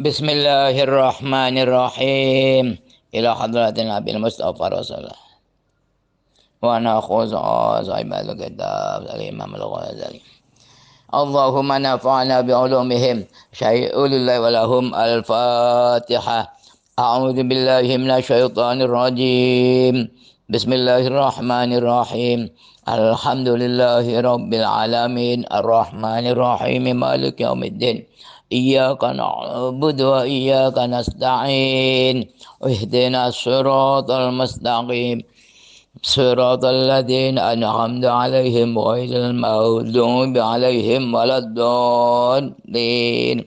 Bismillahirrahmanirrahim. Ila hadratin Nabi Mustafa Rasulullah. Wa nakhuz sahibal kitab al-Imam al-Ghazali. Allahumma nafa'na bi'ulumihim syai'ulillahi wa lahum al-Fatihah. A'udzu billahi minasyaitonir rajim. Bismillahirrahmanirrahim. Alhamdulillahi rabbil alamin arrahmanir rahim maliki yaumiddin. Iyyaka na'budu wa iyyaka nasta'in. Ihdinas siratal mustaqim. Siratal ladzina an'amta 'alaihim ghairil maghdubi 'alaihim waladdallin.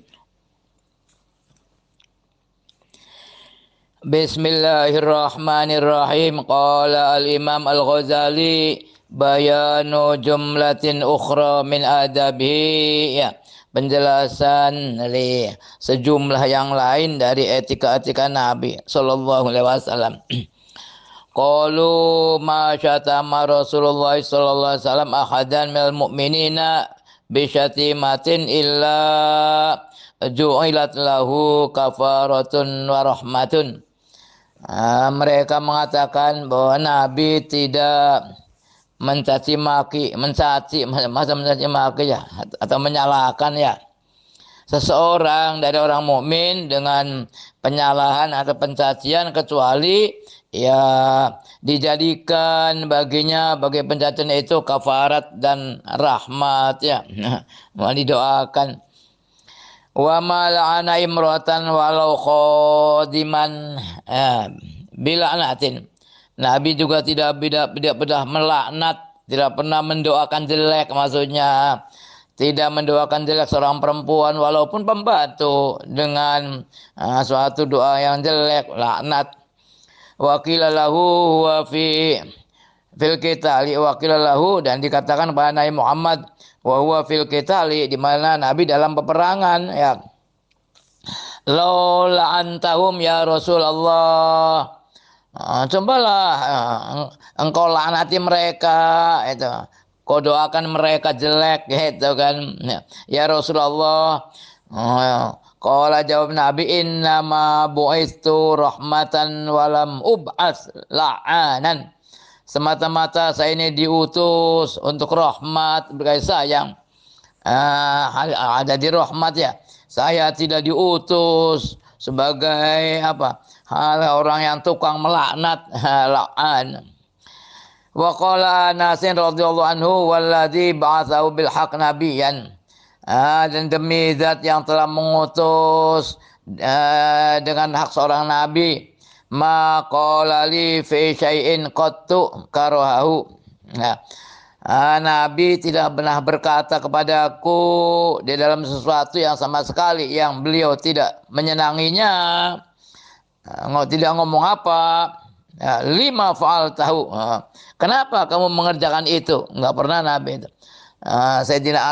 Bismillahirrahmanirrahim. Qala al-Imam al-Ghazali bayanu jumlatin ukhra min adabi, ya, penjelasan dari sejumlah yang lain dari etika-etika Nabi sallallahu alaihi wasallam. Qalu ma syatama Rasulullah sallallahu alaihi wasallam ahadan minal mu'minina bi syatimatin illa ju'ilat lahu kafaratun wa rahmatun. Mereka mengatakan bahwa Nabi tidak mencaci maki ya, atau menyalahkan ya seseorang dari orang mukmin dengan penyalahan atau pencacian, kecuali ya dijadikan baginya bagi pencacian itu kafarat dan rahmat, ya. Didoakan. Wa ma la'ana imratan walau khadiman bila'natin. Nabi juga tidak pernah melaknat, tidak pernah mendoakan jelek, maksudnya tidak mendoakan jelek seorang perempuan walaupun pembantu dengan suatu doa yang jelek, laknat. Wa qila lahu wa fil qitali wa qila lahu, dan dikatakan kepada Nabi Muhammad wa huwa fil qitali, di mana Nabi dalam peperangan, ya. Laula antahum ya Rasulullah. Cobalah engkau laknati mereka, itu. Kau doakan mereka jelek, gitu kan. Ya Rasulullah. Qala jawab Nabi, innama bu'istu rahmatan walam ub'as la'anan. Semata-mata saya ini diutus untuk rahmat, berkait sayang. Ada di rahmat, ya. Saya tidak diutus sebagai orang yang tukang melaknat, la'an. Wa qala Anasin radhiyallahu anhu walladzi ba'atsahu bil haqq nabiyyan. Dan demi zat yang telah mengutus dengan hak seorang nabi, ma qala li fi syai'in qattu karahu. Nabi tidak pernah berkata kepadaku di dalam sesuatu yang sama sekali yang beliau tidak menyenanginya. Tidak ngomong apa. Lima fa'al tahu. Kenapa kamu mengerjakan itu? Enggak pernah Nabi itu. Sayyidina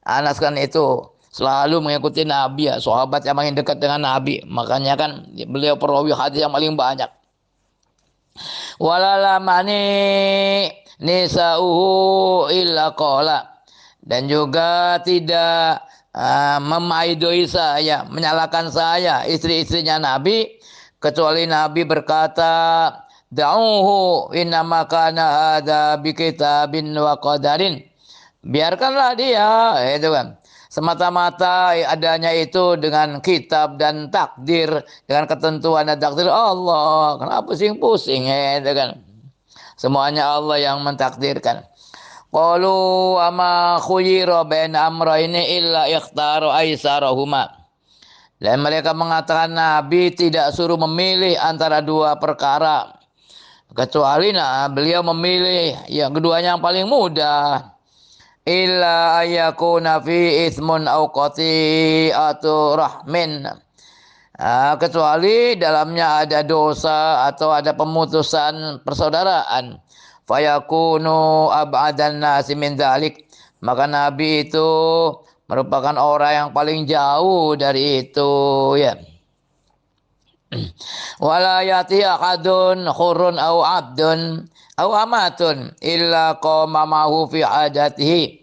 Anas kan itu selalu mengikuti Nabi, ya, sahabat yang paling dekat dengan Nabi. Makanya kan beliau perawi hadis yang paling banyak. Walalamani nisa'uhu illa qala, dan juga tidak memaidoi saya, menyalahkan saya, istri-istrinya Nabi, kecuali Nabi berkata, da'uhu innama kana hadza bikitabin wa qadarin. Biarkanlah dia, itu kan. Semata-mata adanya itu dengan kitab dan takdir, dengan ketentuan dan takdir Allah. Kenapa pusing-pusing, itu kan. Semuanya Allah yang mentakdirkan. Qalu ama khuyira baina amrayni illa ikhtaru aisarahuma. Dan mereka mengatakan Nabi tidak suruh memilih antara dua perkara, kecuali beliau memilih yang keduanya yang paling mudah. Illa ayakuna fi ismun au qati'atu rahmin. Kecuali dalamnya ada dosa atau ada pemutusan persaudaraan. Fayakunu ab'adan nasi min dzalik. Maka Nabi itu merupakan orang yang paling jauh dari itu, ya. Wala yati ahadun khurun au abdun au amatun illa qama ma'hu fi hajatihi.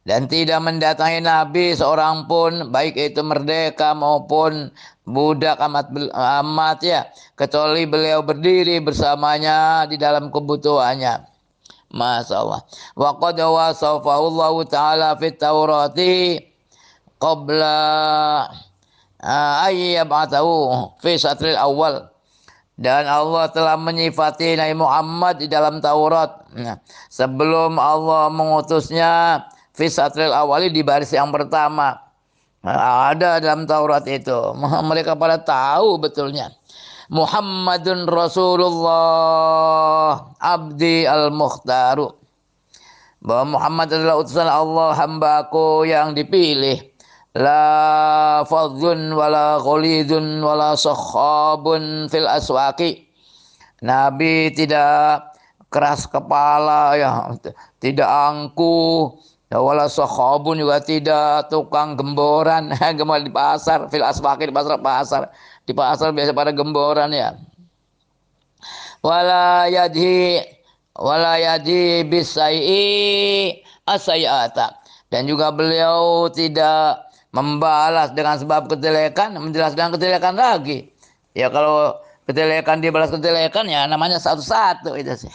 Dan tidak mendatangi Nabi seorang pun, baik itu merdeka maupun budak amat ya, kecuali beliau berdiri bersamanya di dalam kebutuhannya. Masya Allah. Wa qad wasafahu Allah Ta'ala fit Taurati qabla ayyab'atahu fi satril awal. Dan Allah telah menyifati Nabi Muhammad di dalam Taurat. Nah, sebelum Allah mengutusnya fi satril awali, di baris yang pertama. Nah, ada dalam Taurat itu. Mereka pada tahu betulnya. Muhammadun Rasulullah abdi al-mukhtaru. Bahwa Muhammad adalah utusan Allah, hambaku yang dipilih. La fadhun wala ghalidun wala sakhabun fil aswaqi. Nabi tidak keras kepala ya, tidak angkuh, ya, wala sakhabun juga tidak tukang gemboran, gemar di pasar, fil aswaqi di pasar-pasar. Di pasar biasa pada gemboran ya. Wala yadhi bisai'i asayata. Dan juga beliau tidak membalas dengan sebab kejelekan, menjelaskan kejelekan lagi. Ya kalau kejelekan dibalas kejelekan ya namanya satu-satu itu sih.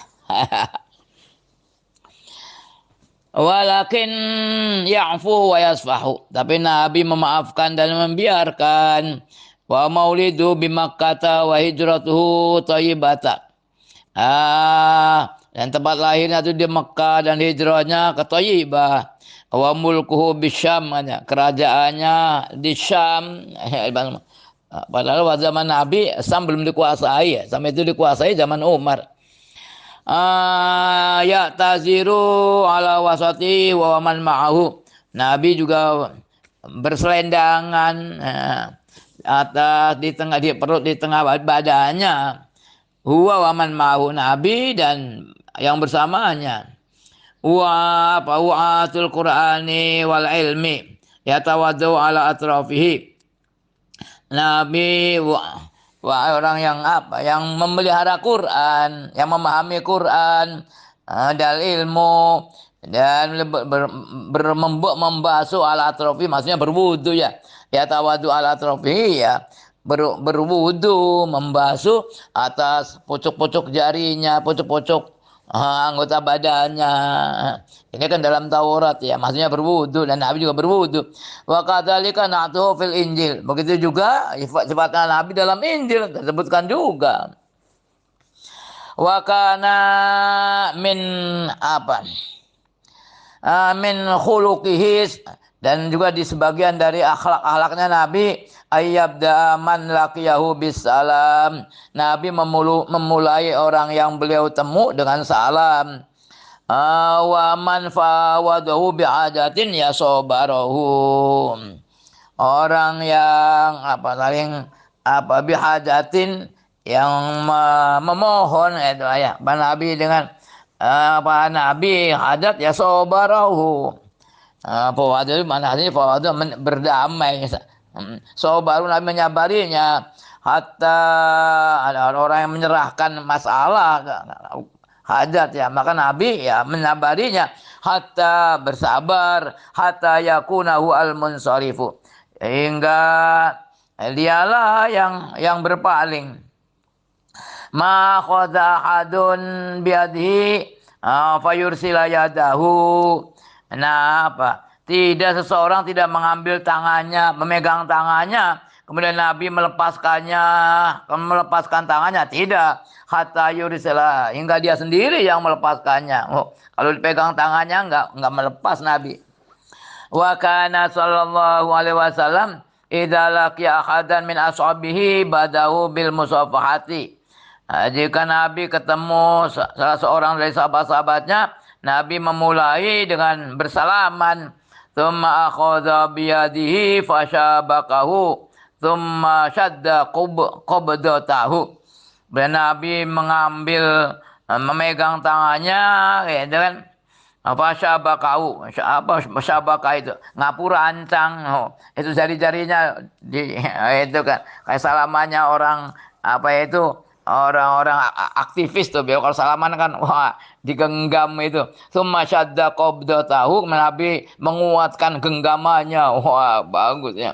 Walakin ya'fu wa yasfahu. Tapi Nabi memaafkan dan membiarkan. Wa maulidu bimakkata wa hijratuhu thayyibata. Dan tempat lahirnya itu di Mekah dan hijrahnya ke Thayyibah. Wa mulkuhu bisyam, kerajaannya di Syam. Padahal pada zaman Nabi Syam belum dikuasai, sampai itu dikuasai zaman Umar. Ya taziru ala wasati wa man ma'ahu. Nabi juga berselendangan atas di tengah di perut, di tengah badannya. Huwa wa man ma'ahu, Nabi dan yang bersamanya. Wa'atul Qur'ani wal ilmi yatawaddu ala atrafihi. Nabi orang yang yang memelihara Quran, yang memahami Quran dan ilmu, dan membasuh ala atrafi, maksudnya berwudu ya. Yatawaddu ala atrafihi ya, berwudu, membasuh atas pucuk-pucuk jarinya, pucuk-pucuk anggota badannya. Ini kan dalam Taurat ya, maksudnya berwudu, dan Nabi juga berwudu. Wa kadzalika na'tuhu fil Injil. Begitu juga sifatnya Nabi dalam Injil disebutkan juga. Wa kana min min khuluqihi, dan juga di sebagian dari akhlak-akhlaknya Nabi, ayyabda man laqiyahu bisalam. Nabi memulai orang yang beliau temu dengan salam. Wa man fawadahu bi'adatin ya sobarahu. Orang yang saling bihadatin, yang memohon itu ya Nabi dengan Nabi hadat ya sobarahu. Fawadu mana ini fawadu berdamai. So baru Nabi menyabarinya, hatta ada orang yang menyerahkan masalah hajat ya, maka Nabi ya menyabarinya hatta bersabar, hatta yakunahu al-munsarifu, hingga dialah yang berpaling. Ma khadha hadun biadhi fayursila yadahu. Nah tidak, seseorang tidak mengambil tangannya, memegang tangannya, kemudian Nabi melepaskan tangannya, tidak. Hatta yursila, hingga dia sendiri yang melepaskannya. Kalau dipegang tangannya enggak melepas Nabi. Wa kana sallallahu alaihi wasallam idza laqiya ahadan min ashabihi badahu bil musafahati. Jika Nabi ketemu salah seorang dari sahabat-sahabatnya, Nabi memulai dengan bersalaman. Thumma akhadha biyadihi fasyabakahu thumma syadda qabdatahu. Dan Nabi memegang tangannya, gitu kan. Fasyabakahu, syabaka itu ngapura ancang, itu jari-jarinya itu kan kayak salamannya orang orang-orang aktivis tuh. Kalau salaman kan digenggam itu. Summa syadda qabdatahu, Nabi menguatkan genggamannya. Bagus ya.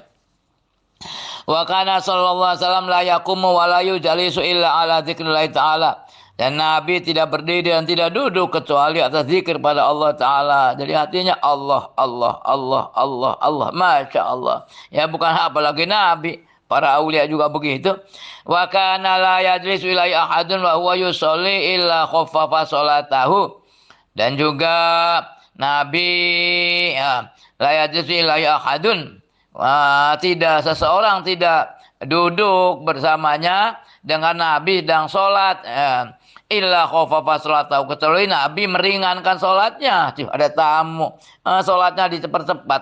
Wa kana sallallahu alaihi wasallam la yaqumu wa la yujalisu illa ala dzikrillah taala. Dan Nabi tidak berdiri dan tidak duduk kecuali atas zikir pada Allah Ta'ala. Jadi hatinya Allah, Allah, Allah, Allah, Allah. Masya Allah. Ya bukan apalagi Nabi. Para aulia juga begitu. Wa kana la yajlisu ilai ahadun wa huwa yusolli illa khaffafa sholatahu. Dan juga Nabi ya, la yajlisu ilai ahadun. Tidak seseorang tidak duduk bersamanya dengan Nabi sedang sholat. Illa khaffafa sholatahu, kecuali Nabi meringankan sholatnya. Ada tamu, sholatnya dicepat-cepat.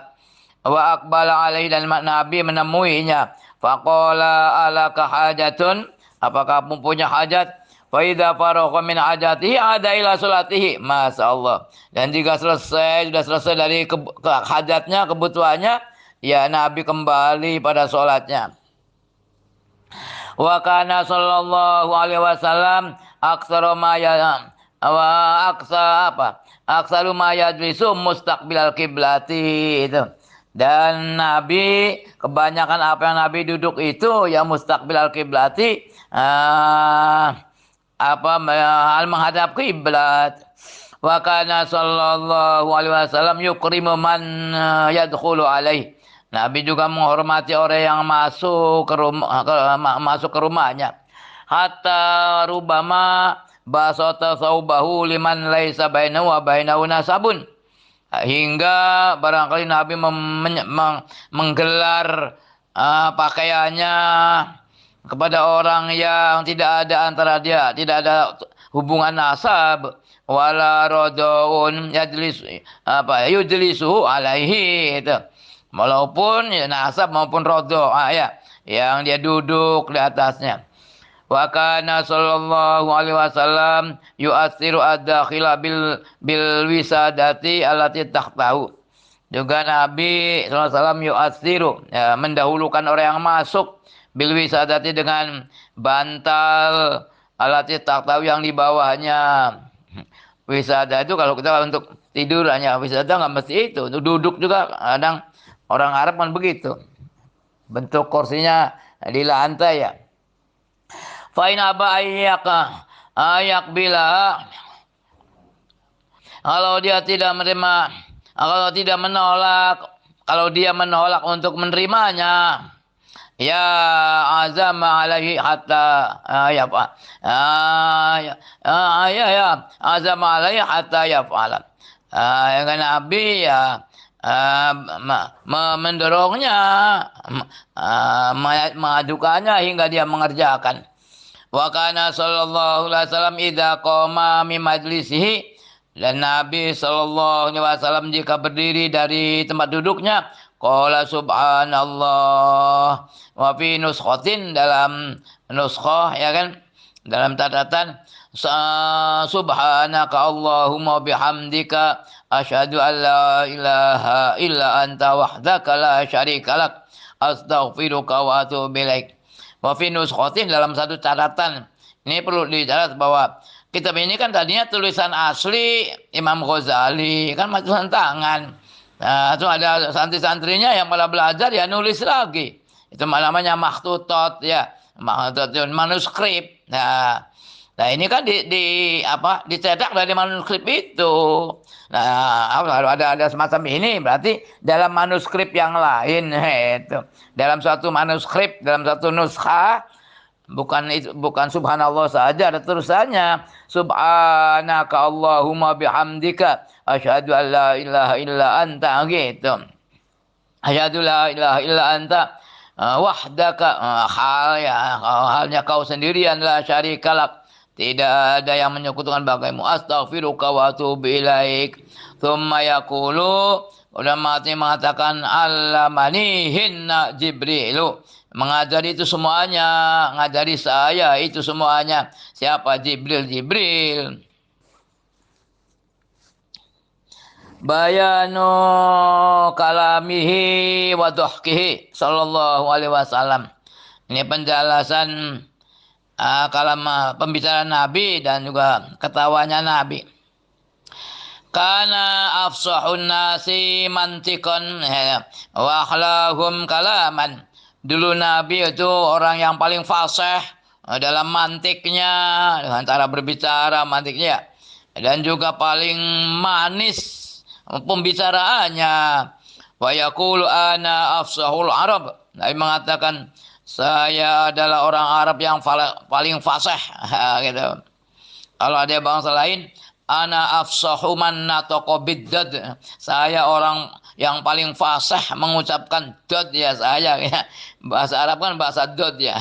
Wa aqbala alaihi, dan Nabi menemuinya. Faqala alaka hajatun, apakah kamu punya hajat? Fa idza faragha min hajatihi ada ila sholatihi. Masyaallah. Dan jika sudah selesai dari hajatnya, kebutuhannya, ya Nabi kembali pada sholatnya. Wa kana sallallahu alaihi wasallam aktsaru ma ya wa aktsaru ma yajlisu mustaqbilal qiblati itu. Dan Nabi kebanyakan apa yang Nabi duduk itu ya mustaqbilal qiblati, menghadap kiblat. Wa kana sallallahu alaihi wasallam yukrimu man yadkhulu alaihi. Nabi juga menghormati orang yang masuk ke rumahnya. Hatta rubama basata saubahu liman laisa bainahu wa bainahu nasabun. Hingga barangkali Nabi menggelar pakaiannya kepada orang yang tidak ada antara dia, tidak ada hubungan nasab. Wala rodoun yujlisuhu alaihi itu. Walaupun ya, nasab maupun rodo, ya, yang dia duduk di atasnya. Wa kana sallallahu alaihi wasallam yu'athiru ad-dakhila bil wisadati allati tahtahu. Juga Nabi sallallahu alaihi wasallam yu'athiru, ya, mendahulukan orang yang masuk bil wisadati dengan bantal allati tahtahu yang di bawahnya. Wisada itu kalau kita untuk tidur hanya wisada enggak mesti itu. Untuk duduk juga kadang orang Arab kan begitu. Bentuk kursinya di lantai ya. Fa in aba ayak bila, kalau dia tidak menerima, kalau tidak menolak, kalau dia menolak untuk menerimanya, ya azama alaihi hatta azama alaihi hatta yaf'ala. Yang Nabi ya mendorongnya, mengajukannya hingga dia mengerjakan. Wa kana sallallahu alaihi wasallam idza qama min majlisihi, dan Nabi sallallahu alaihi wasallam jika berdiri dari tempat duduknya, qala subhanallah. Wa fi nuskhatin, dalam nuskhah ya kan, dalam catatan, subhanaka Allahumma bihamdika asyhadu an la ilaha illa anta wahdaka la syarika lak astaghfiruka wa atubu ilaik. Wa fi nuskhatin, dalam satu catatan. Ini perlu dicatat bahwa kitab ini kan tadinya tulisan asli Imam Ghazali, kan tulisan tangan. Nah, itu ada santri-santrinya yang malah belajar ya nulis lagi. Itu namanya makhtutot ya, manuskrip. Nah, ini kan dicetak dari manuskrip itu. Nah, kalau ada semacam ini berarti dalam manuskrip yang lain itu. Dalam suatu manuskrip, dalam satu nuskha, bukan subhanallah saja, ada tulisannya subhanaka Allahumma bihamdika asyhadu an la ilaha illa anta gitu. Asyhadu la ilaha illa anta wahdaka, halnya kau sendirian, la syarikalak, tidak ada yang menyekutukan bagimu, astaghfiruka wa atubu ilaik. Tsumma yaqulu, udah mati mengatakan allamani hinna Jibrilu, mengajari itu semuanya, ngajari saya itu semuanya. Siapa? Jibril. Bayanu kalamihi wa dhahkihi sallallahu alaihi wasallam. Ini penjelasan kalam pembicaraan Nabi dan juga ketawanya Nabi. Kana afsahun nasi mantiqan wa akhlahum kalaman. Dulu Nabi itu orang yang paling fasih dalam mantiknya, dengan cara berbicara mantiknya, dan juga paling manis pembicaraannya. Wa yaqulu ana afsahul Arab. Nabi mengatakan saya adalah orang Arab yang paling fasih gitu. Kalau ada bangsa lain, ana afsahu man nataqa biddad. Saya orang yang paling fasih mengucapkan dad ya saya ya. Bahasa Arab kan bahasa dad ya.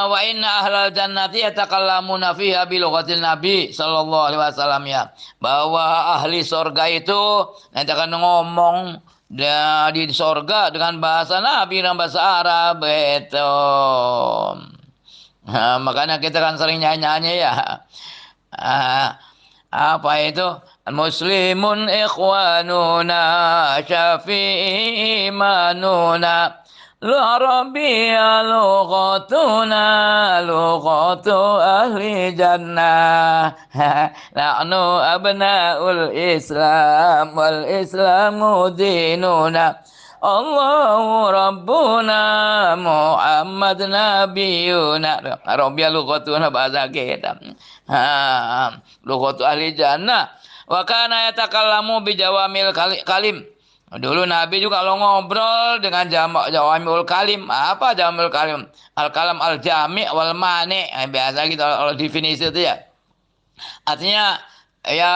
Wa inna ahlal jannati yatakallamuna fiha bi lughatil nabi sallallahu alaihi wasallam ya. Bahwa ahli surga itu nanti akan ngomong di surga dengan bahasa Nabi dan bahasa Arab itu. Makanya kita kan sering nyanyi ya. Ah, apa itu? Muslimun ikhwanuna syafi'i imanuna Al-Arabiyya lughatuna lughatu ahli jannah nahnu abna'ul Islam wal Islamu dinuna Allahu Rabbuna Muhammad Nabiyuna Arabiyya lughatuna bahasa kita lughatu ahli jannah wa kana yatakallamu bijawamil kalim. Dulu Nabi juga kalau ngobrol dengan jawamiul kalim. Apa jawamiul kalim? Al-kalam al-jami' wal mani. Biasa gitu kalau definisi itu ya. Artinya ya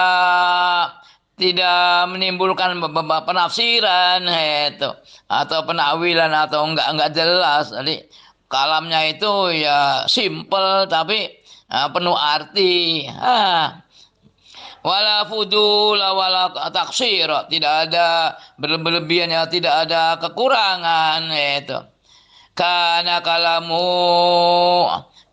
tidak menimbulkan penafsiran itu atau penakwilan atau enggak jelas. Jadi kalamnya itu ya simple tapi penuh arti. Wala fudula wala taksir, tidak ada berlebihan ya, tidak ada kekurangan itu. Karena kalamu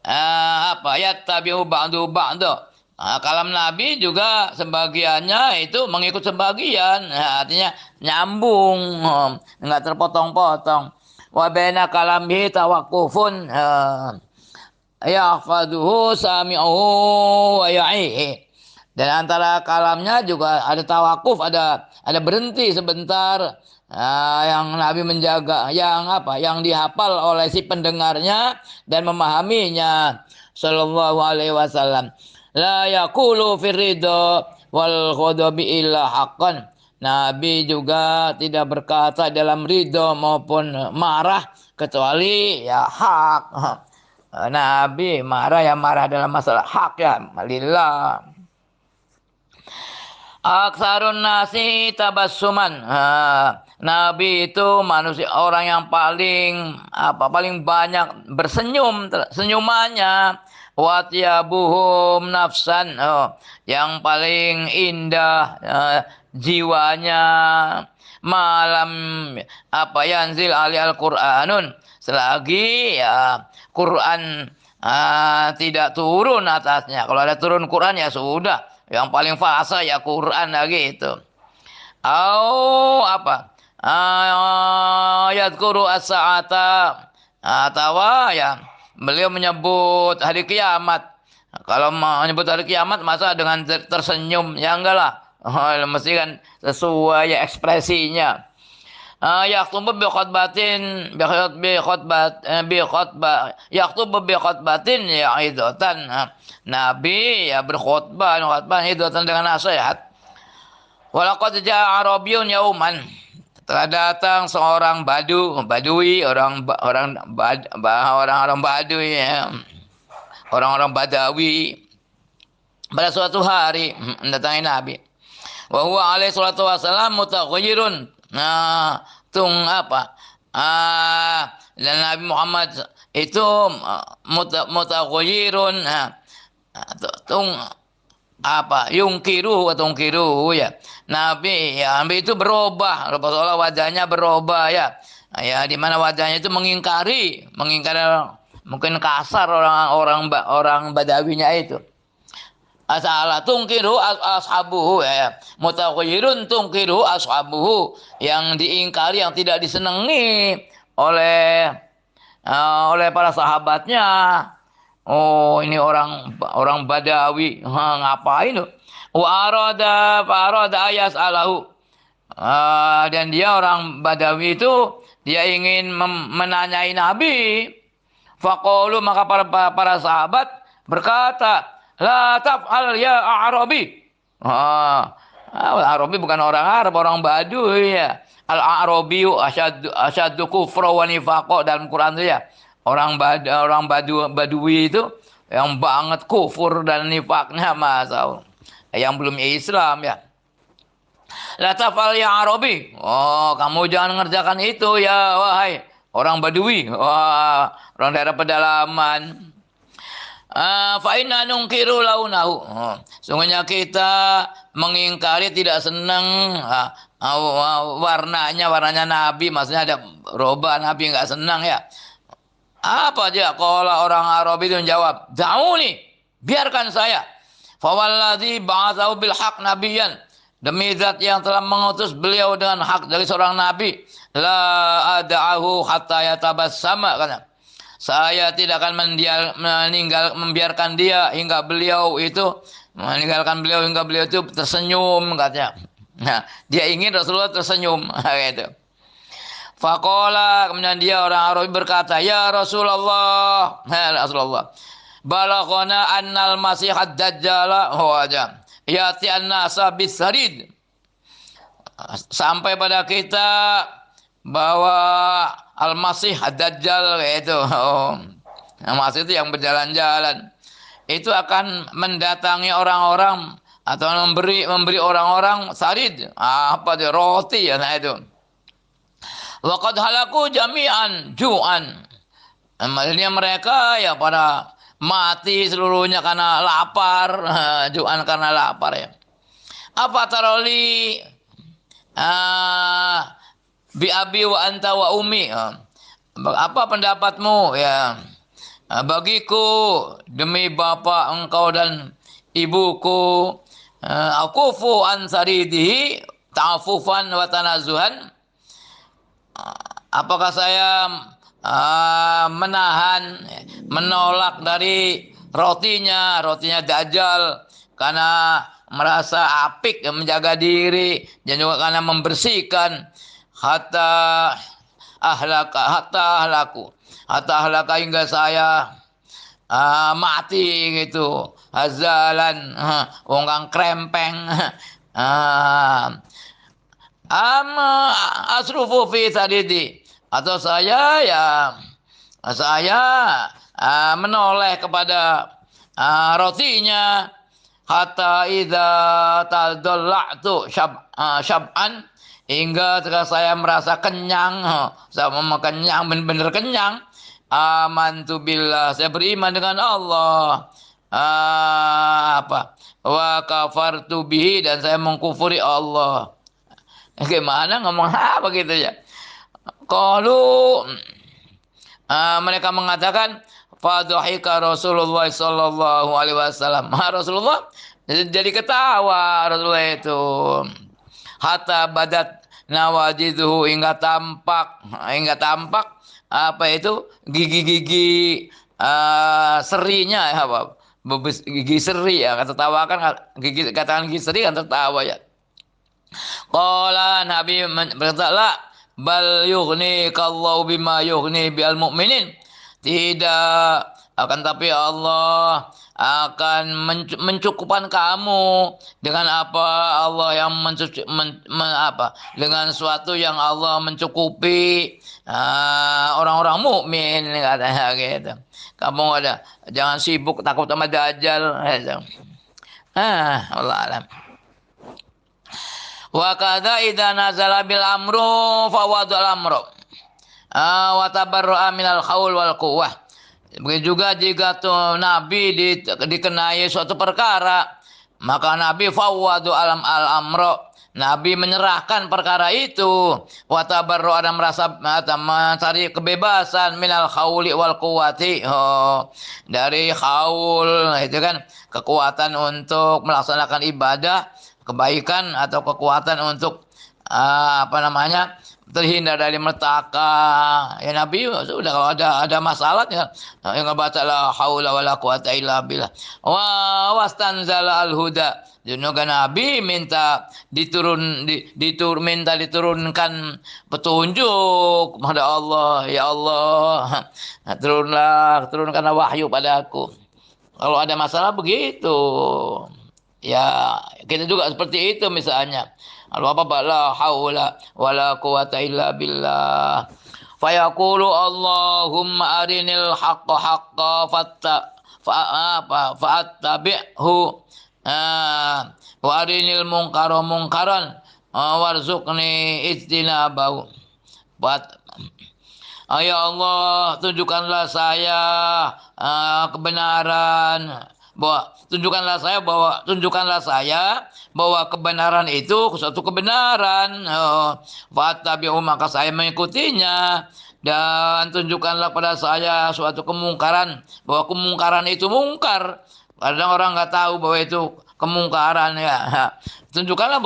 apa ya tabiu ba'du ba'du. Kalam Nabi juga sebagiannya itu mengikut sebagian, artinya nyambung, enggak terpotong-potong. Wa baina kalamihi tawaqqufun yahfaduhu sami'uhu wa ya'ihi. Dan antara kalamnya juga ada tawakuf, ada berhenti sebentar, yang Nabi menjaga, yang dihafal oleh si pendengarnya dan memahaminya. Sallallahu alaihi wasallam. La yaqulu firridho wal ghadabi illa haqqan. Nabi juga tidak berkata dalam ridho maupun marah kecuali ya hak. Nabi marah ya marah dalam masalah hak ya lillah. Aksarun nasi tabassuman. Nabi itu manusia orang yang paling banyak bersenyum, senyumannya. Watyabuhum nafsan, yang paling indah jiwanya. Malam yanzil al-Qur'anun, selagi ya Quran tidak turun atasnya. Kalau ada turun Quran ya sudah. Yang paling fasa ya Quran lagi itu. Yadkuru as-sa'ata, atau ya beliau menyebut hari kiamat. Kalau menyebut hari kiamat masa dengan tersenyum ya enggak lah. Mesti kan sesuai ya ekspresinya. Yaktubu bi khutbatin yaktubu bi khutbatin ya idotan. Nabi ya berkhutbah idotan dengan nasihat. Walaqad ja'a Arabiyyun yauman. Telah datang seorang badui, orang badui ya. Orang-orang Badawi pada suatu hari mendatangi Nabi. Wa huwa alaihi salatu wasalam mutaghayyirun. Dan Nabi Muhammad itu mutaghayyirun, yungkiru ya. Nabi itu berubah seolah wajahnya berubah ya. Ya di mana wajahnya itu mengingkari mungkin kasar orang Badawinya itu. Asala tungkiru ashabuhu ya. Mutaghayyirun tungkiru ashabuhu, yang diingkari, yang tidak disenangi oleh para sahabatnya. Oh, ini orang Badawi, ngapain tuh? Wa arada ayas alahu. Dan dia orang Badawi itu dia ingin menanyai Nabi. Faqalu, maka para sahabat berkata, la taf'al ya Arabi. Arabi bukan orang Arab, orang Baduy ya. Al-Arabi asyaddu kufra wa nifaqa dalam Quran itu ya. Orang Badui itu yang banget kufur dan nifaknya masa yang belum Islam ya. La tafal ya Arabi. Oh, kamu jangan ngerjakan itu ya wahai orang Badui. Wah, orang daerah pedalaman. Fa inna nungkiru launahu. Sungguhnya kita mengingkari tidak senang warnanya Nabi, maksudnya ada roba Nabi enggak senang ya. Apa aja kalau orang Arab itu menjawab, "Da'uni, biarkan saya." Fa wallazi ba'atsahu bil haq nabiyyan. Demi zat yang telah mengutus beliau dengan hak dari seorang nabi, la ada'ahu hatta yatabassama, katanya. Saya tidak akan membiarkan dia hingga beliau itu tersenyum, katanya. Nah, dia ingin Rasulullah tersenyum gitu. Faqala, kemudian dia orang Arabi berkata, "Ya Rasulullah, Rasulullah, balaghana annal masih ad-dajjal huwa yati an-nasa bisarid." Sampai pada kita bahwa Al-Masih Ad-Dajjal yaitu Masih itu yang berjalan-jalan itu akan mendatangi orang-orang atau memberi orang-orang sarid, apa itu, roti ya, nah itu. Wa qad halaku jami'an ju'an. Maksudnya mereka ya pada mati seluruhnya karena lapar, ju'an karena lapar ya. Apa taroli bi abi wa anta wa ummi. Apa pendapatmu ya? Bagiku demi bapak engkau dan ibuku, akufu an saridihi ta'afufan wa tanazuhan. Apakah saya menolak dari rotinya Dajjal karena merasa apik, menjaga diri dan juga karena membersihkan hatta ahlaka hingga saya mati gitu, hazalan ongkang krempeng, asrufu fi sadidi, atau saya menoleh kepada rotinya hatta idza tadalla'tu syab'an, hingga ketika saya merasa kenyang, sama kenyang, benar-benar kenyang, amantu billah, saya beriman dengan Allah, wa kafartu bihi, dan saya mengkufuri Allah. Gimana ngomong apa gitu ya? Kalau mereka mengatakan fadhahika Rasulullah sallallahu alaihi wasallam. Rasulullah jadi ketawa Rasulullah itu. Hatta badat nawajiduhu, hingga tampak apa itu gigi-gigi serinya, apa gigi seri ya, tertawakan katakan gigi seri kan tertawa ya. Qala, Nabi berkata, la bal yughnikallahu bima yughni bil mu'minin. Tidak, akan tapi Allah akan mencukupkan kamu dengan apa Allah yang dengan suatu yang Allah mencukupi orang-orang mukmin, katanya gitu. Kamu jangan sibuk takut sama Dajjal gitu. Allah alam. Wa kadza idza nazala bil amru fawadul amru wa tabarra'a minal khaul wal quwwah. Begitu juga jika tuh Nabi dikenai suatu perkara, maka Nabi fawwadu al-amro, Nabi menyerahkan perkara itu, wa tabarra'a, dan merasa mencari kebebasan minal khauli wal quwwati, dari khaul itu kan kekuatan untuk melaksanakan ibadah kebaikan atau kekuatan untuk terhindar dari metaka. Ya Nabi sudah kalau ada masalah ya yang ngebaca la haula wala quwata illa billah. Wastanzala al-huda. Juga Nabi minta minta diturunkan petunjuk kepada Allah. Ya Allah, turunkanlah wahyu padaku. Kalau ada masalah begitu. Ya, kita juga seperti itu misalnya. Kalau apa la haula wala quwata illa billah. Fayaqulu Allahumma arinil haqqa haqqa fa'attabi'hu wa arinil munkara munkaran warzuqni ijtinabahu. Ya Allah, tunjukkanlah saya kebenaran, tunjukkanlah saya bahwa kebenaran itu suatu kebenaran. Fattabi'u, maka saya mengikutinya, dan tunjukkanlah pada saya suatu kemungkaran, bahwa kemungkaran itu mungkar. Kadang orang nggak tahu bahwa itu kemungkaran ya. Tunjukkanlah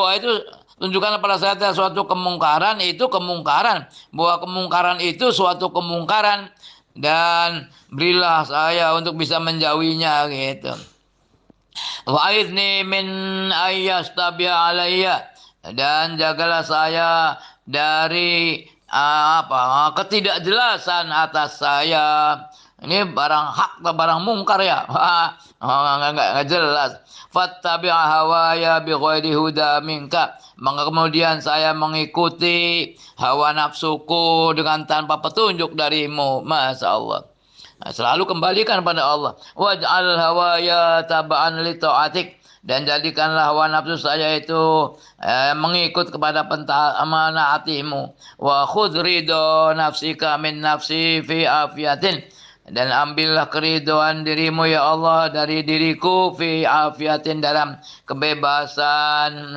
pada saya suatu kemungkaran itu kemungkaran, bahwa kemungkaran itu suatu kemungkaran, dan berilah saya untuk bisa menjauhinya gitu. Wa'idni min ayyastabi'a alayya, dan jagalah saya dari ketidakjelasan atas saya. Ini barang hak atau barang mungkar ya? Enggak jelas. Fattabi'a hawaya bighairi huda minka, maka kemudian saya mengikuti hawa nafsuku dengan tanpa petunjuk darimu. Masya Allah. Nah, selalu kembalikan pada Allah. Waj'al hawaya taba'an li ta'atik, dan jadikanlah hawa nafsu saya itu mengikut kepada menaatimu. Wa khudh ridho nafsika min nafsi fi afiyatin, dan ambillah keridhaan dirimu ya Allah dari diriku fi afiyatin, dalam kebebasan,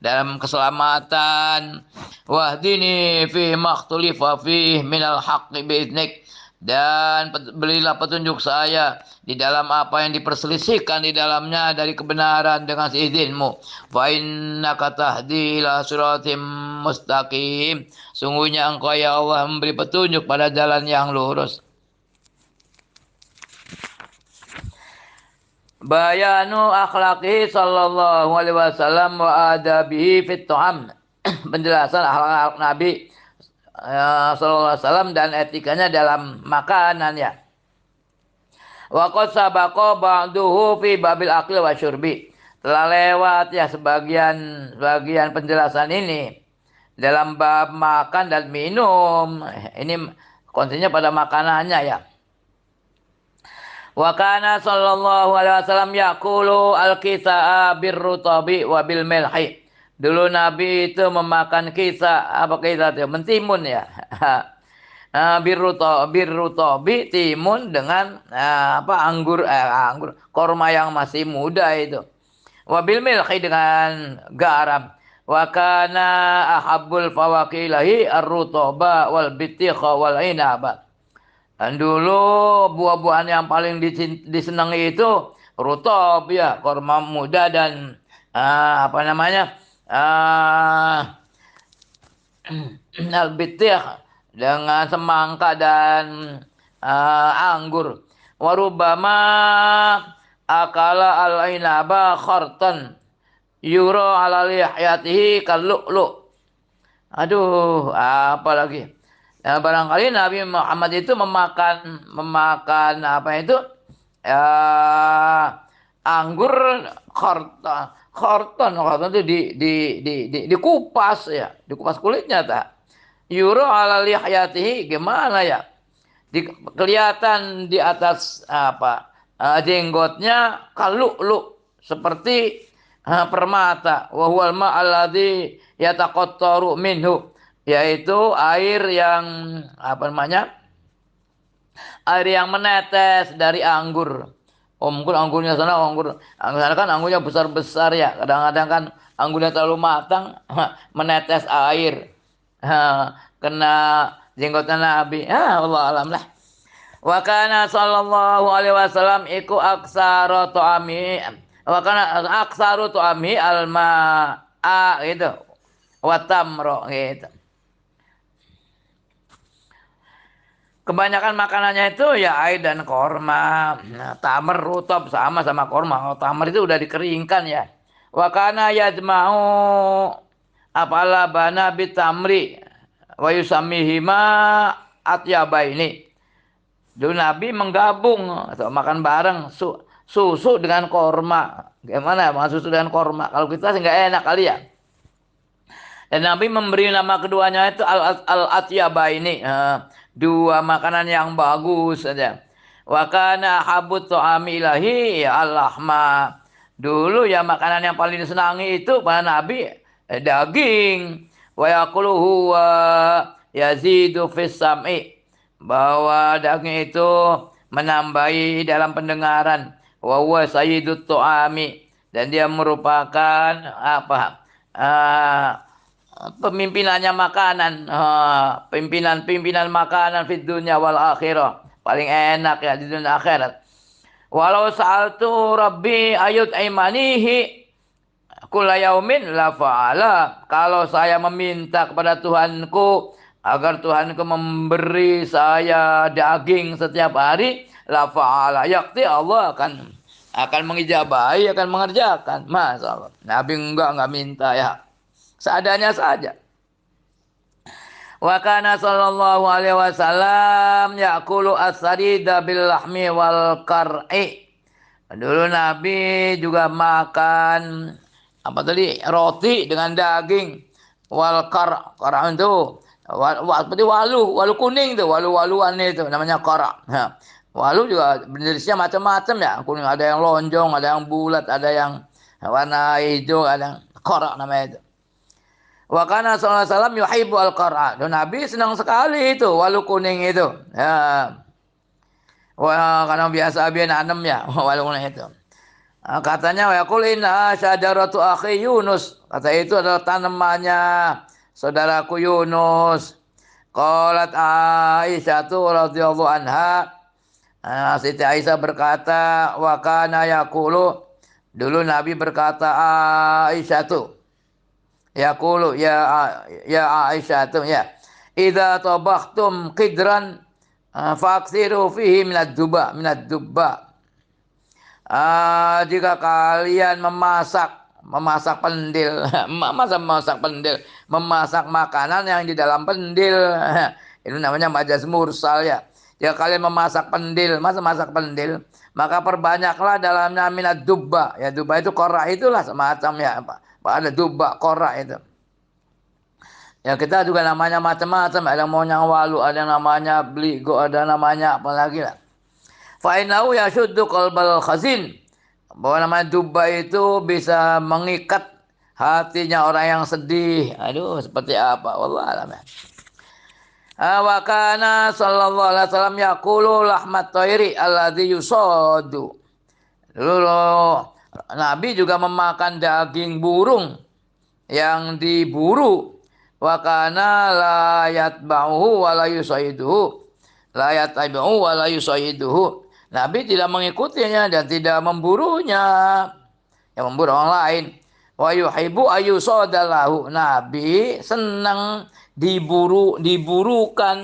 dalam keselamatan. Wahdini fi makhtulifa fi minal haqqi bi'idnik, dan berilah petunjuk saya di dalam apa yang diperselisihkan di dalamnya dari kebenaran dengan seizin-Mu. Fa innaka tahdi ila siratim mustaqim, sungguhnya Engkau ya Allah memberi petunjuk pada jalan yang lurus. Bayanu akhlaqi sallallahu alaihi wasallam wa adabihi fit ta'am. Penjelasan akhlak Nabi sallallahu alaihi wasallam dan etikanya dalam makanan ya. Wa qad sabaqa ba'duhu fi babil akli wa syurbi. Telah lewat ya sebagian penjelasan ini dalam bab makan dan minum. Ini konsennya pada makanannya ya. Wa kana sallallahu alaihi wasallam yaqulu al-kisa'a birrutabi wa bil milhi. Dulu Nabi itu memakan kisah, apa kisah itu? Mentimun ya. Birrutabi, timun dengan anggur korma yang masih muda itu. Wa bil milhi, dengan garam. Wa kana ahabbul fawakilahi ar-rutaba wal bitikha wal inaba. Dan dulu buah-buahan yang paling disenangi itu rutob ya, korma muda, dan al-bitikh dengan semangka dan anggur. Warubama akala al-inaba khartan yura ala lihyatihi kallu'lu. Aduh, apa lagi? Nah, barangkali Nabi Muhammad itu memakan anggur khorton itu dikupas ya, dikupas kulitnya tak. Yuro ala lihyatihi, gimana ya? Kelihatan di atas jenggotnya kallu'lu, seperti permata. Wa huwal ma'alladzi yataqattaru minhu, yaitu air yang air yang menetes dari anggur. Mungkin anggurnya sana kan anggurnya besar-besar ya. Kadang-kadang kan anggurnya terlalu matang, menetes air. Kena jenggotnya Nabi. Allah alam lah. Wa kana sallallahu alaihi wasallam iku aksaru tu'ami. Wa kana aksaru tu'ami alma'a gitu. Wa tamro gitu. kebanyakan makanannya itu ya air dan korma. Nah, tamar rutab sama korma. Kalau tamar itu udah dikeringkan ya. Wa kana yajma'u apala bana bitamri wa yusammihima atyabaini. Dulu Nabi menggabung atau makan bareng susu dengan korma. Gimana ya makan susu dengan korma? Kalau kita sih nggak enak kali ya. Dan Nabi memberi nama keduanya itu al-atyaba ini. Dua makanan yang bagus saja. Wa kana habut ta'ami ilahi ya al-lahma. Dulu ya makanan yang paling disenangi itu pada Nabi daging. Wa yaquluhu wa yazidu fis sam'i. Bahwa daging itu menambahi dalam pendengaran. Wa huwa sayyidut ta'ami. Dan dia merupakan apa? Pemimpinannya makanan, pimpinan makanan di dunia wal akhirah, paling enak ya di dunia akhirat. Walau sa'altu rabbi ayut aimanihi kulla yaumin la fa'ala. Kalau saya meminta kepada Tuhanku agar Tuhanku memberi saya daging setiap hari, la fa'ala, yakti Allah akan mengijabahi, akan mengerjakan. Masalah Nabi enggak minta ya, seadanya saja. Wa kana sallallahu alaihi wasallam ya'kulu as-sarida bil lahmi wal qar'i. Dulu Nabi juga makan apa tadi? Roti dengan daging. Wal qar'. Qar' itu seperti walu kuning tuh, walu-waluan itu namanya qar'. Nah, walu juga jenisnya macam-macam ya. Kuning ada yang lonjong, ada yang bulat, ada yang warna hijau, ada yang qar' namanya itu. Wa kana sallallahu alaihi wasallam yuhibbu al-qar'a. Dan Nabi senang sekali itu walu kuning itu. Ya. Wah, karena biasa dia nanam ya walu kuning itu. Katanya wa yaqul inna syajaratu akhi Yunus. Kata itu adalah tanamannya saudaraku Yunus. Qalat Aisyah radhiyallahu anha. Siti Aisyah berkata wa kana yaqulu. Dulu Nabi berkata Aisyah tuh. Yaqulu ya Aisyah tuh ya. Idza tabakhtum qidran faksiru fihi minad dubba. Jika kalian memasak pendil, memasak makanan yang di dalam pendil. Itu namanya majaz mursal ya. Jika kalian memasak pendil, masak pendil, maka perbanyaklah dalamnya minad dubba. Ya dubba itu qora itulah semacam ya apa. Ada dubba qora itu. Ya kita juga namanya macam-macam, ada yang monyang walu, ada yang namanya bligo, ada namanya apa lagi lah. Fa innahu yashuddu qalbal khazin. Bahwa namanya dubba itu bisa mengikat hatinya orang yang sedih. Aduh, seperti apa? Wallah alam ya. Wa kana sallallahu alaihi wasallam yaqulu lahmat thairi alladhi yusadu. Dulu Nabi juga memakan daging burung yang diburu. Wa kana la yatba'uhu wa la yusaiduhu. La yatba'uhu wa la yusaiduhu. Nabi tidak mengikutinya dan tidak memburunya. Yang memburu orang lain. Wa yuhibbu ayyusadalahu. Nabi senang diburukan.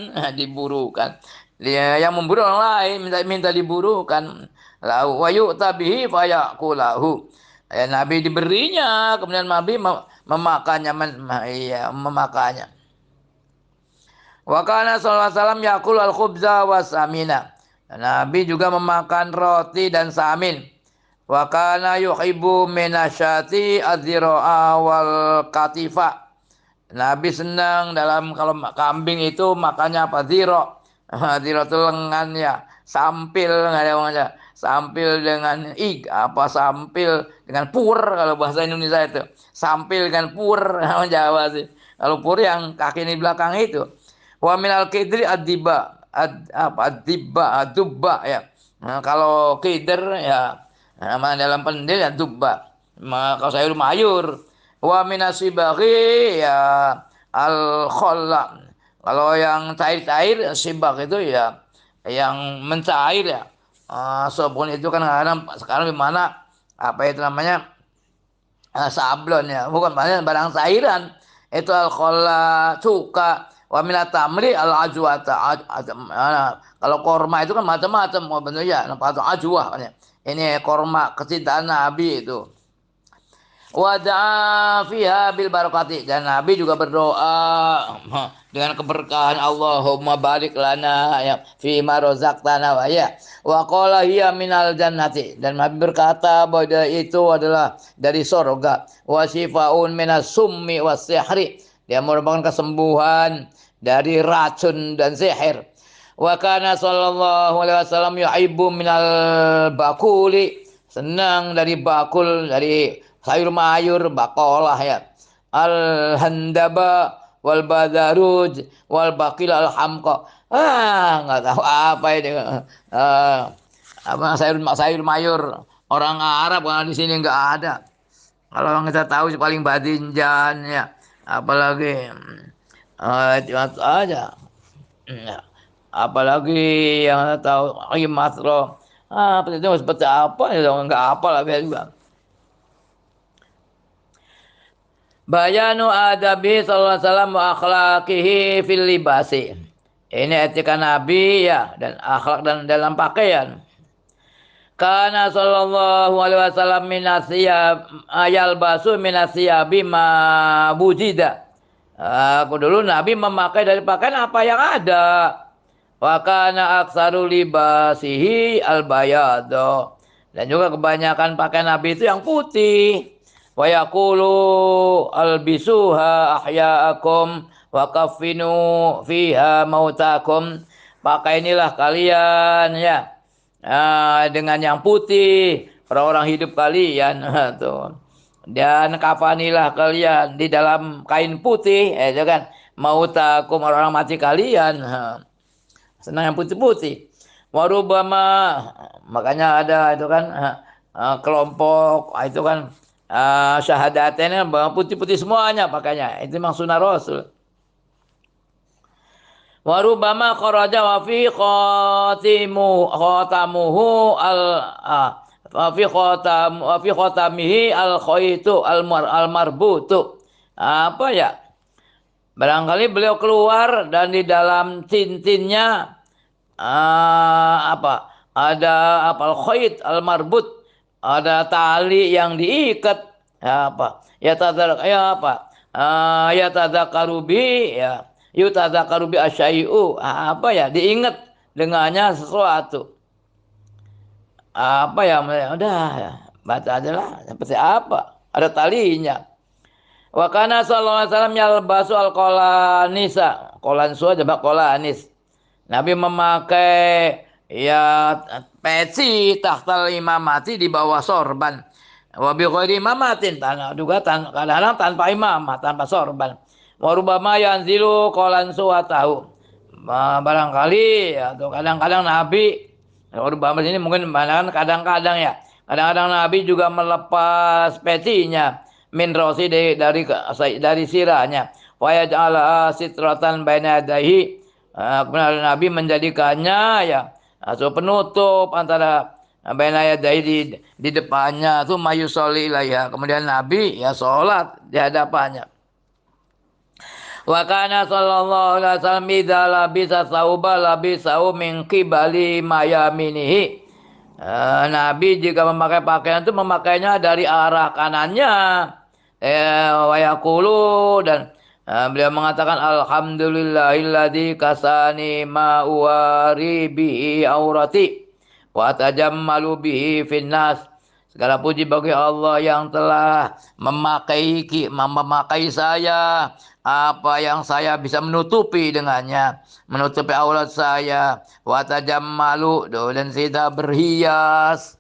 Dia yang memburu orang lain minta diburukan. Lahu wa yu'tabihi fayaqulahu. Ya, Nabi diberinya, kemudian Nabi memakannya. Wa kana sallallahu alaihi wasallam yaqul al-khubza wa samina. Nabi juga memakan roti dan samin. Wa kana yuhibbu minasyati adh-dhira'a wal katifa. Nabi senang dalam kalau kambing itu makannya apa? Dhira. Dhira itu lengan ya, sampil ada sampil dengan sampil dengan pur kalau bahasa Indonesia itu. Sampil dengan pur nama Jawa sih. Kalau pur yang kaki di belakang itu. Wa minal kidri ad-dibba dubba ya. Nah, kalau kider ya nama dalam pendil ya dubba. Kalau sayur mayur. Wa minasibaghi ya al-khalla. Kalau yang cair-cair sibak itu ya yang mencair ya. Sabun itu kan kadang sekarang di mana apa itu namanya sablon ya, bukan barang cairan. Itu al-khalla cuka Wa minat tamri al ajwata. Kalau korma itu kan macam-macam bentuknya. Atau ajwah. Ini korma kecintaan Nabi itu. Wada'a fiha bil barakati, dan Nabi juga berdoa dengan keberkahan, Allahumma barik lana ya fi ma razaqtana wa qala hiya minal jannati, dan Nabi berkata bahwa itu adalah dari surga, wa shifaun minas summi was sihri, dia merupakan kesembuhan dari racun dan sihir. Wa kana sallallahu alaihi wasallam yuhibbu minal bakuli, senang dari bakul, dari sayur mayur, bakolah ya. Al-handaba wal badaruj wal bakil al hamqa. Nggak tahu apa ini. Apa sayur mayur orang Arab, kalau di sini nggak ada. Kalau yang kita tahu paling badinjan ya. Apalagi aja. Apalagi yang saya tahu imatro. Seperti apa ya, nggak apa lah juga. Bayanu adabi sallallahu alaihi wasallam wa akhlaqihi fil libasi. Ini etika Nabi ya, dan akhlak dan dalam pakaian. Kana sallallahu alaihi wasallam min asyab yalbasu min asyabi ma bujida. Aku dulu Nabi memakai dari pakaian apa yang ada. Wa kana aktsaru libasihi al-bayadu. Dan juga kebanyakan pakaian Nabi itu yang putih. Wa yaqulu albisuha ahya'akum wa kaffinu fiha mautakum. Pakailah kalian ya dengan yang putih orang-orang hidup kalian tuh. Dan kafanilah kalian di dalam kain putih, itu kan, mautakum orang-orang mati kalian. Senang yang putih-putih. Warubama, makanya ada itu kan kelompok itu kan syahadatnya putih-putih semuanya pakainya. Itu memang sunnah Rasul. Warubama kharaja wa fi khatamuhu wa fi khatamihi al khaitu al marbutu. Apa ya? Barangkali beliau keluar dan di dalam cincinnya ada al khait al marbut, ada tali yang diikat ya tadzakarubi ya yutadzakarubi asyai'u, diingat dengannya sesuatu. Udah baca aja lah, seperti apa, ada talinya. Wa kana sallallahu alaihi wasallam yalbasu al-qalanisa, qalansu aja qalanis. Nabi memakai ya peci tahtal imamati, di bawah sorban. Wa bi ghairi imamatin, kadang-kadang tanpa imamah, tanpa sorban. Wa rubama yanzilu qalansu wa tahu. Barangkali atau kadang-kadang Nabi, rubama ini mungkin kadang-kadang ya. Kadang-kadang Nabi juga melepas pecinya min rosi dari sirahnya. Wa yaj'ala sitratan baina yadayhi. Kemudian Nabi menjadikannya ya penutup antara baina yadayhi, di depannya itu mayusolli ilaiha. Kemudian Nabi ya sholat di hadapannya. Wa kana sallallahu alaihi wasallam idza labisa sauba labisau min qibali mayaminihi. Nabi jika memakai pakaian itu memakainya dari arah kanannya. Wa yaqulu, dan beliau mengatakan alhamdulillahilladzi kasani ma uwari bihi aurati wa tajammalu bihi finnas. Segala puji bagi Allah yang telah memakai saya apa yang saya bisa menutupi dengannya, menutupi aurat saya. Wa tajammalu, dan kita berhias,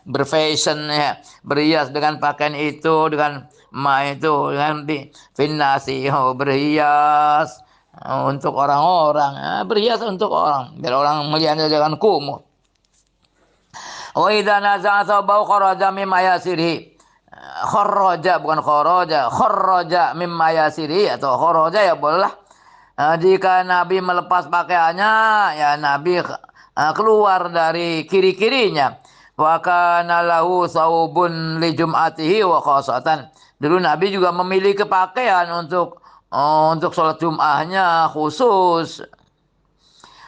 berfashion ya, berhias dengan pakaian itu, dengan dengan finnasi, berhias untuk orang-orang, berhias untuk orang, biar orang melihatnya dengan kumuh. Wa idza naza'a thawbahu kharaja mimma yasirihi. Kharaja bukan kharaja, kharaja mimma yasirihi, atau kharaja ya bolehlah. Jika Nabi melepas pakaiannya, ya Nabi keluar dari kiri-kirinya. Wa kana lahu saubun li jum'atihi wa khasatan. Dulu Nabi juga memiliki pakaian untuk untuk sholat Jum'ahnya khusus.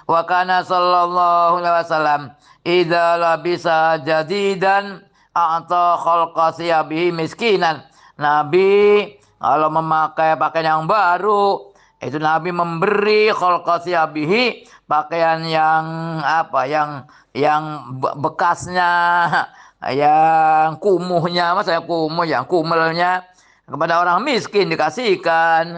Wa kana sallallahu alaihi wasallam idza labisa jadidan a'ta khalqa siyabihi miskinan. Nabi kalau memakai pakaian yang baru, itu Nabi memberi khalqa siyabihi, pakaian yang apa, yang bekasnya, yang kumuhnya, mas saya kumuh, yang kumelnya kepada orang miskin dikasihkan.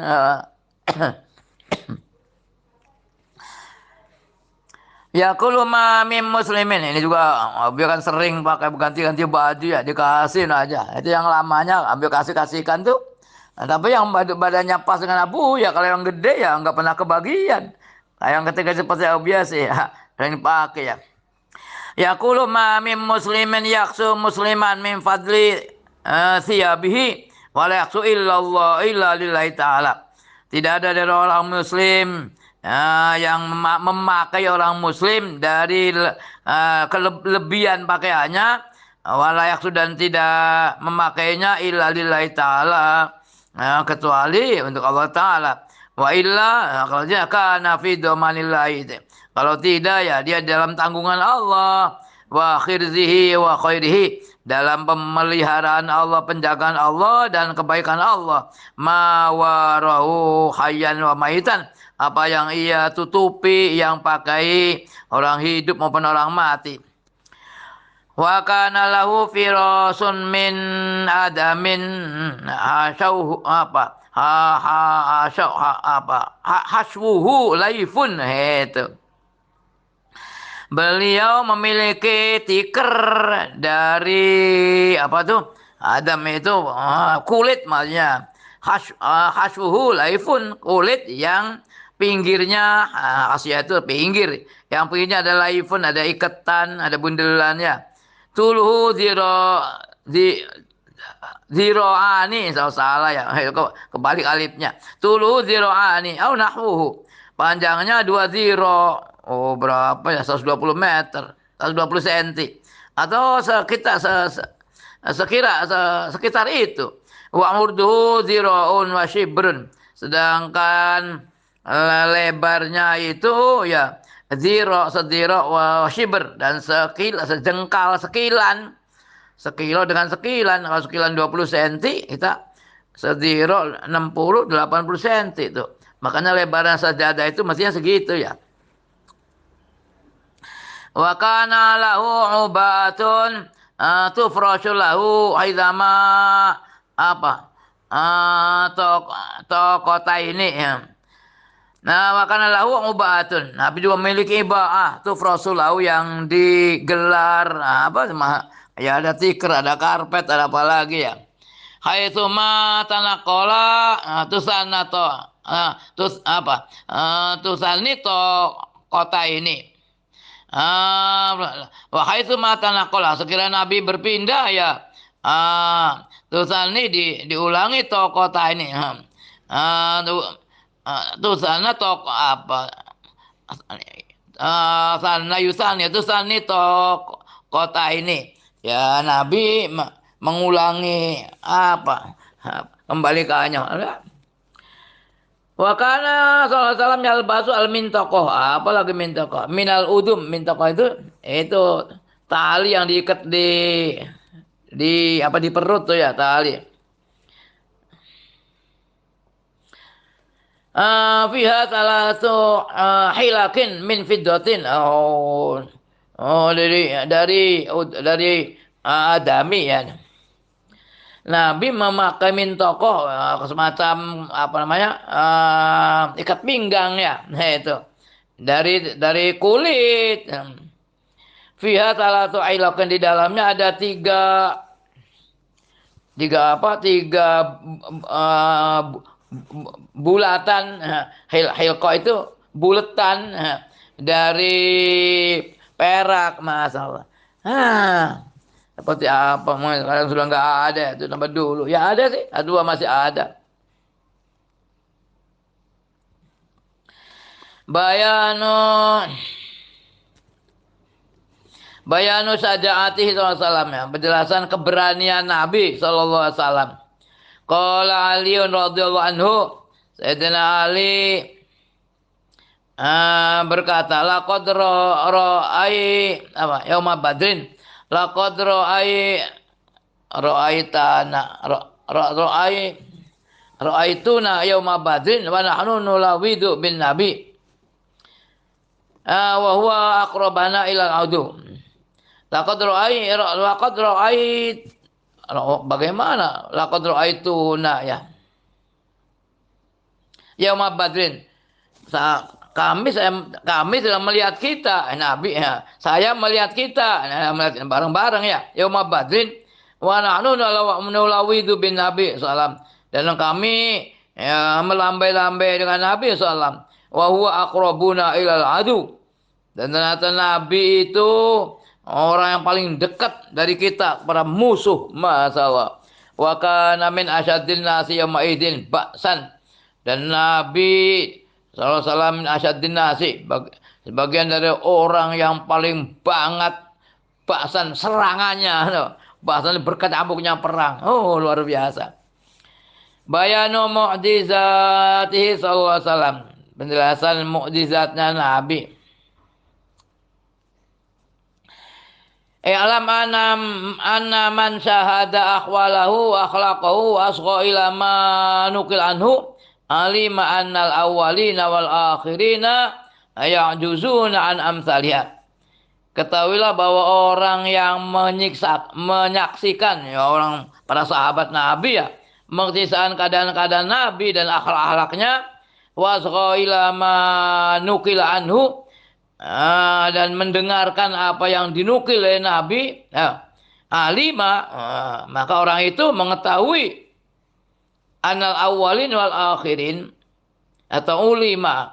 Ya kalau mim muslimin ini juga Abi kan sering pakai ganti-ganti baju ya, dikasih aja. Itu yang lamanya ambil kasihkan tuh. Nah, tapi yang badannya pas dengan Abu ya, kalau yang gede ya nggak pernah kebagian. Nah, yang ketika seperti Abu biasa ya, yang dipakai ya. Ya kalau mim muslimin yaksu musliman min fadli thiyabihi wa la yaksu illallah illa lillahi ta'ala. Tidak ada dari orang muslim yang memakai orang muslim dari kelebihan pakaiannya, walayak dan tidak memakainya illa lillahi ta'ala, kecuali untuk Allah Ta'ala. Wa illa, kalau dia kana fi domanillahi, kalau tidak ya dia dalam tanggungan Allah, wa khirzihi wa khairihi, dalam pemeliharaan Allah, penjagaan Allah dan kebaikan Allah. Ma warahu hayyan wa maitan, apa yang ia tutupi, yang pakai orang hidup maupun orang mati. Wa kana lahu firasun min adamin hasyauhu apa haswuhu laifun, itu. Beliau memiliki tikar dari apa tuh? Adam itu kulit, maksudnya. Haswuhu laifun, kulit yang pinggirnya, Asia itu pinggir. Yang pinggirnya ada laifun, ada ikatan, ada bundelannya. Tuluhu ziro'ani, salah ya, kebalik alifnya. Tuluhu ziro'ani, au nahwuhu. Panjangnya 2 ziro. Oh, berapa ya? 120 meter, 120 cm. Atau sekitar itu. Wa murduhu zira'un wa shibrun. Sedangkan lebarnya itu ya sediro wa shibr, dan sejengkal, sekilo dengan sekilan. Kalau sekilan 20 cm, kita sediro 60 80 cm itu. Makanya lebarnya sajadah itu mestinya segitu ya. Wa kana lahu ubatun tufrashu lahu aidama apa tokota ini ya. Nah, wa kana lahu ubatun, Nabi juga memiliki iba'ah tufrashu lahu, yang digelar ya, ada tikar, ada karpet, ada apa lagi ya. Haitsuma tanaqala tusanato tusanito kota ini. Wahai itu mata nakola, sekiranya Nabi berpindah ya, tulisan ini diulangi to kota ini. Tulisannya to apa? Sana yusani, tulisan ini to kota ini. Ya Nabi mengulangi apa? Kembalikannya. Wa kana sallallahu alaihi wasallam yalbasu al-mintaqah. Apa lagi mintaqah? Minal udum. Mintaqah itu tali yang diikat di apa, di perut tuh ya, tali. Fiha salatu hilakin min fiddatin. Dari adami ya. Nabi memakai mintokoh, semacam apa namanya, ikat pinggang ya, nah itu dari kulit. Fiha salatu ailakan, di dalamnya ada tiga bulatan. Hilqah itu bulatan dari perak, masalah. Seperti apa? Sekarang sudah nggak ada. Itu nomor dulu. Ya ada sih. Dua masih ada. Bayanu saja'atihi sallallahu, ya. Penjelasan keberanian Nabi sallallahu alaihi wasallam. Qala Aliun radhiyallahu anhu, Sayyidina Ali berkata, laqad ra'ai apa yauma badrin, laqad ra'aitana ra'aituna yauma badrin wa nahnu nulawidu bin nabi wa huwa aqrabana ilal adu. Laqad ra'ait bagaimana laqad ra'aituna ya yauma badrin, kami sedang melihat kita, Nabi ya. Saya melihat kita, melihat bareng-bareng ya. Yauma badrin wa nahnu nulawidu bin Nabi sallam. Dan kami ya, melambai-lambai dengan Nabi sallam. Wa huwa aqrabuna ilal adu. Dan ternyata Nabi itu orang yang paling dekat dari kita kepada musuh, masalah. Wa kana min asyaddin nasi yauma idin ba'san. Dan Nabi sallallahu alaihi wasallam asyaddin nasi, sebagian dari orang yang paling banget ba'san serangannya, ba'san berkecamuknya perang. Oh, luar biasa. Bayanu mu'jizatihi sallallahu alaihi wasallam, penjelasan mukjizatnya Nabi. Alam anna man syahada akhwalahu wa akhlaqahu wa asgha ila ma nukil anhu alima annal awwalina wal akhirina ya'juzuna an amsalihah. Ketahuilah bahwa orang yang menyaksikan ya, orang para sahabat Nabi ya, mengisahkan keadaan-keadaan Nabi dan akhlak-akhlaknya, wasgha ila ma nukila anhu, dan mendengarkan apa yang dinukil oleh Nabi ya, alima, maka orang itu mengetahui anal awalin wal akhirin, atau ulima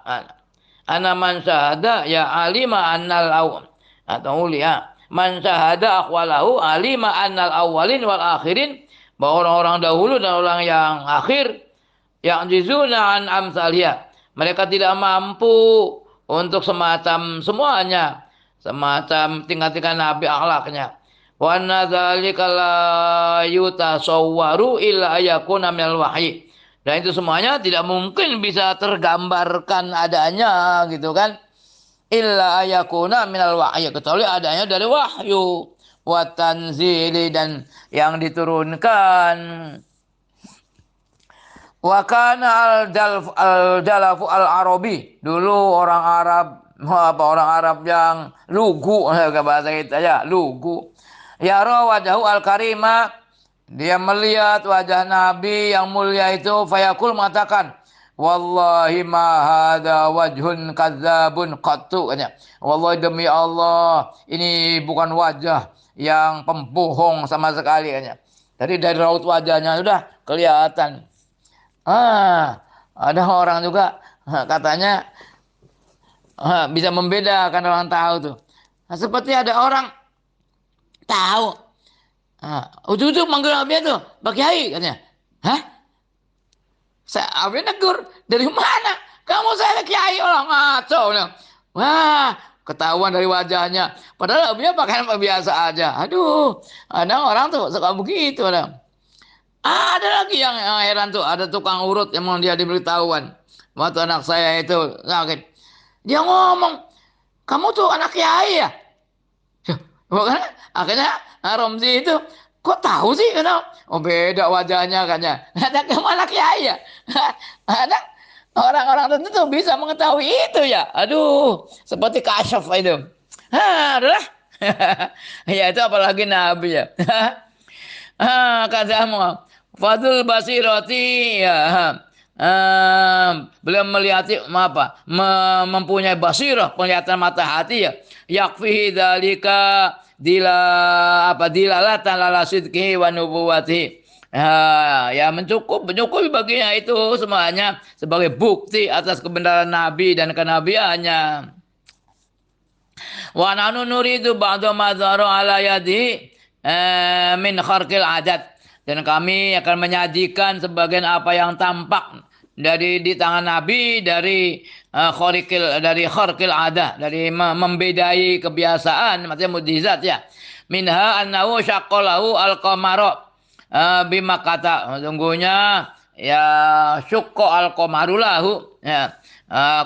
ana man syahada ya alima annal awal, atau ulia man syahada akhwalahu alima annal awalin wal akhirin, bahwa orang-orang dahulu dan orang yang akhir yang jizuna an amsaliyah, mereka tidak mampu untuk semacam semuanya, semacam tingkat-tingkat Nabi akhlaknya. Wa nadzalika la yutasawwaru illa ayakuna minal wahyi. Dan itu semuanya tidak mungkin bisa tergambarkan adanya gitu kan. Illa ayakuna minal wahyi, kecuali adanya dari wahyu wa tanzili, dan yang diturunkan. Wa kana al-jalafu al-arabi, dulu orang Arab yang lugu, bahasa kita ya, lugu. Yara wajahu al-karima, dia melihat wajah Nabi yang mulia itu, fayaqul mengatakan, wallahi ma hadza wajhun kadzabun qattu, katanya. Wallahi demi Allah, ini bukan wajah yang pembohong sama sekali, katanya. Jadi dari raut wajahnya sudah kelihatan. Ada orang juga katanya bisa membedakan, orang tahu tuh. Seperti ada orang tahu, ujung-ujung manggil Nabi itu, Pak Kiai, katanya. Hah? Saya negur, dari mana? Kamu saya Kiai, orang ngaco. Wah, ketahuan dari wajahnya. Padahal dia pakaian biasa aja. Aduh, ada orang tuh suka begitu. Ada lagi yang heran tuh, ada tukang urut yang mau dia diberitahuan. Waktu anak saya itu sakit, dia ngomong, kamu tuh anak Kiai ya? Bukan? Akhirnya Romzi itu, kok tahu sih? Oh, beda wajahnya katanya. Ada kamu anak Kiai ya? Ada orang-orang tertentu bisa mengetahui itu ya. Aduh, seperti kasyaf itu. Adalah. Ya itu apalagi Nabi ya. Katamu Fadul basirati ya. Beliau melihat apa? Mempunyai basirah, penglihatan mata hati ya. Yakfihi dzalika dilalatan lala sidqihi wa nubuwwatihi. Ya mencukupi baginya itu semuanya sebagai bukti atas kebenaran Nabi dan kenabiannya. Wa nahnu nuridu ba'da ma dhara ala yadi min kharqil adat, dan kami akan menyajikan sebagian apa yang tampak di tangan Nabi dari kharqil adat, dari membedai kebiasaan, maksudnya mukjizat ya. Minha annahu syaqqalahu al-qamara bima kata, sungguhnya ya syukko al-qamaru lahu, ya.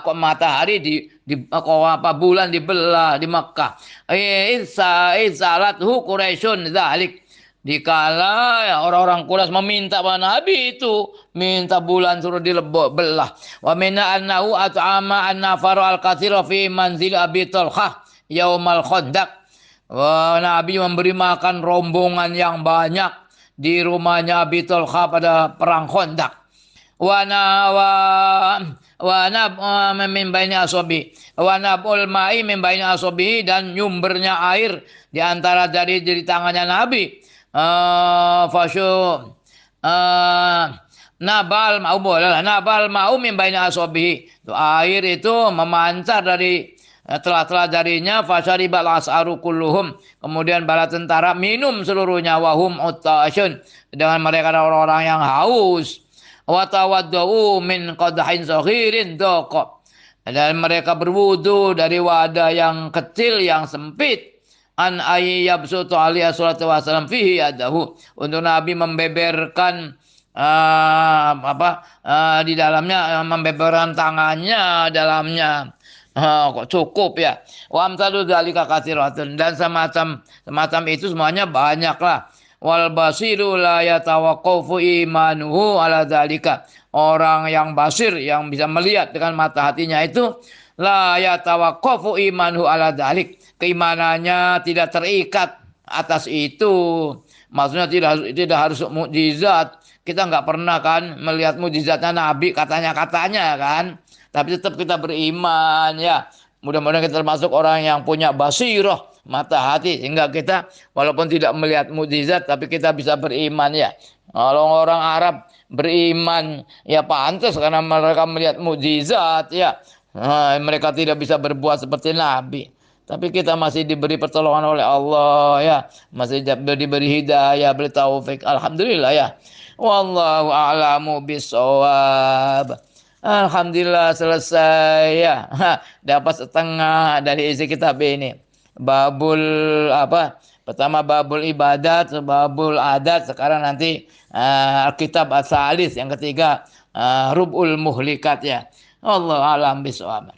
Kok matahari bulan dibelah di Makkah. Isalathu Quraisyun dzalik. Dikala ya, orang-orang Quraisy meminta pada Nabi itu, minta bulan suruh dibelah. Wa minna annahu at'ama an-nafaru al-katsira fi manzil Abi Talhah yaumal Khandaq. Nabi memberi makan rombongan yang banyak di rumahnya Abi Talhah pada perang Khandaq. Min baini asobi wa nabul mai min baini asobi, dan nyumbernya air di antara dari tangannya Nabi. Nabal mau min baini asobi, air itu memancar dari telah-telah darinya. Fasyaribal as'aru kulluhum, kemudian bala tentara minum seluruhnya. Wahum uttasyun, dengan mereka ada orang-orang yang haus. Wa tawaddau min qadhin saghirin daqa, dan mereka berwudu dari wadah yang kecil yang sempit. An ayyabsutu alaihi salatu wasallam fihi yadahu, untuk Nabi membeberkan di dalamnya, membeberkan tangannya dalamnya. Kok cukup ya. Wa amsalu dzalika katsiratun, dan semacam itu semuanya banyaklah. Wal basiru la yatawaqqafu imanuhu ala dzalika, orang yang basir, yang bisa melihat dengan mata hatinya itu, la yatawaqqafu imanuhu ala dzalik, keimanannya tidak terikat atas itu. Maksudnya tidak harus mukjizat. Kita nggak pernah kan melihat mukjizatnya Nabi, katanya kan, tapi tetap kita beriman ya. Mudah-mudahan kita termasuk orang yang punya basirah, mata hati, sehingga kita walaupun tidak melihat mukjizat tapi kita bisa beriman ya. Kalau orang Arab beriman ya pantas karena mereka melihat mukjizat ya. Mereka tidak bisa berbuat seperti Nabi. Tapi kita masih diberi pertolongan oleh Allah ya, masih diberi hidayah, beri taufik. Alhamdulillah ya. Wallahu a'lamu bishawab. Alhamdulillah selesai ya. Dapat setengah dari isi kitab ini. Babul Pertama babul ibadat, babul adat. Sekarang nanti kitab as-salis, yang ketiga rub'ul muhlikat ya. Wallahu a'lam bishawab.